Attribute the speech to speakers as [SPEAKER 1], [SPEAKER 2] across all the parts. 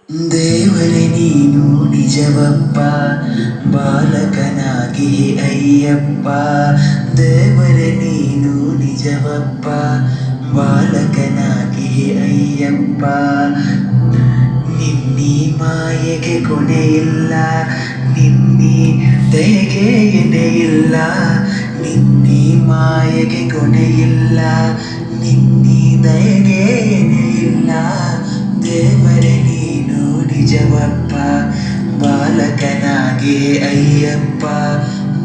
[SPEAKER 1] ದೇವರೇ ನೀನು ನಿಜವಪ್ಪ, ಬಾಲಕನಾಗಿ ಅಯ್ಯಪ್ಪ. ದೇವರೇ ನೀನು ನಿಜವಪ್ಪ, ಬಾಲಕನಾಗಿ ಅಯ್ಯಪ್ಪ. ನಿನ್ನೀ ಮಾಯೆಗೆ ಕೊನೆಯಿಲ್ಲ, ನಿನ್ನೀ ದಯೆಗೆ ಎಡೆಯಿಲ್ಲ. ನಿನ್ನೀ ಮಾಯೆಗೆ ಕೊನೆಯಿಲ್ಲ, ನಿನ್ನೀ ದಯೆಗೆ ಎಡೆಯಿಲ್ಲ. ದೇವರೇ ನೀನು ನಿಜವಪ್ಪ, ಬಾಲಕನಾಗಿ ಅಯ್ಯಪ್ಪ.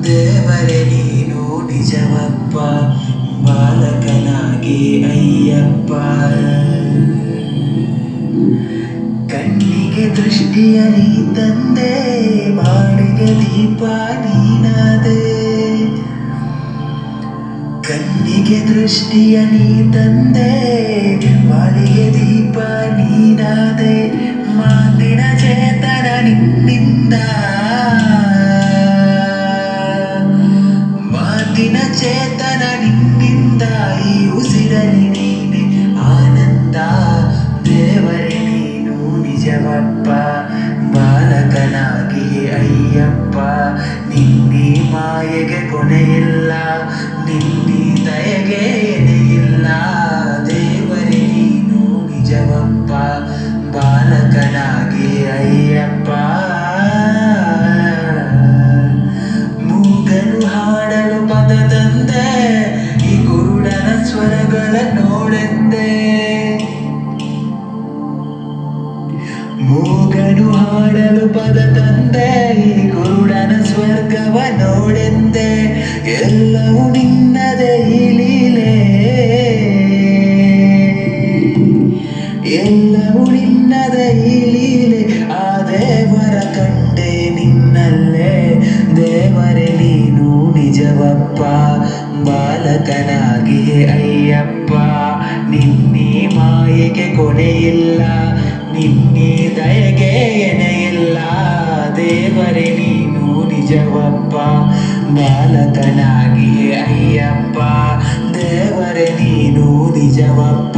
[SPEAKER 1] ದೇವರೇ ನೀನು ನಿಜವಪ್ಪ, ಬಾಲಕನಾಗಿ ಅಯ್ಯಪ್ಪ. ಕಣ್ಣಿಗೆ ದೃಷ್ಟಿಯ ನೀ ತಂದೆ, ಬಾಳಿಗೆ ದೀಪ ನೀನಾದೆ. ಕಣ್ಣಿಗೆ ದೃಷ್ಟಿಯ ನೀ ತಂದೆ, ಬಾಳಿಗೆ ದೀಪ ನೀನಾದೆ. ಮಾತಿನ ಚೇತನ ನಿನ್ನಿಂದ, ಮಾತಿನ ಚೇತನ ನಿನ್ನಿಂದ. ಈ ಉಸಿರಲ್ಲಿ ನೀನೆ ಆನಂದ. ದೇವರೇ ನೀನು ನಿಜವಪ್ಪ, ಬಾಲಕನಾಗಿ ಅಯ್ಯಪ್ಪ. ನಿನ್ನೀ ಮಾಯೆಗೆ ಕೊನೆಯಿಲ್ಲ, ನಿನ್ನೀ ದಯೆಗೆ ಎಡೆಯಿಲ್ಲ. ದೇವರೇ ನೀನು ನಿಜವಪ್ಪ, ಬಾಲಕನಾಗಿ ಅಯ್ಯಪ್ಪ. ಮೂಗನು ಹಾಡಲು ಪದ ತಂದೆ, ಈ ಕುರುಡನ ಸ್ವರಗಳ ನೋಡೆಂದೆ. ಮೂಗನು ಹಾಡಲು ಪದ ತಂದೆ, ಈ ಕುರುಡನ ಸ್ವರ್ಗವ ನೋಡೆಂದೆ. ಎಲ್ಲವೂ ನಿನ್ನದೇ ಈ ಲೀಲೆ, ಎಲ್ಲವೂ ನಿನ್ನದೇ ಈ ಲೀಲೆ. ಆ ದೇವರ ಕಂಡೆ ನಿನ್ನಲ್ಲೇ. ದೇವರೇ ನೀನು ನಿಜವಪ್ಪ, ಬಾಲಕನಾಗಿ ಅಯ್ಯಪ್ಪ. ನಿನ್ನೀ ಮಾಯೆಗೆ ಕೊನೆಯಿಲ್ಲ, ನಿನ್ನೀ ದಯೆಗೆ ಎಣೆಯಿಲ್ಲ. ದೇವರೇ ನೀನು ನಿಜವಪ್ಪ, ಬಾಲಕನಾಗಿ ಅಯ್ಯಪ್ಪ. ದೇವರೇ ನೀನು ನಿಜವಪ್ಪ,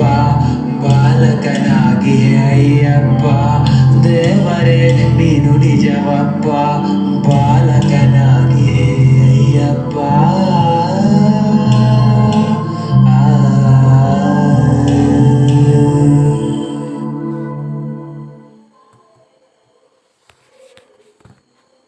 [SPEAKER 1] ಬಾಲಕನಾಗಿ ಅಯ್ಯಪ್ಪ. ದೇವರೇ ನೀನು ನಿಜವಪ್ಪ.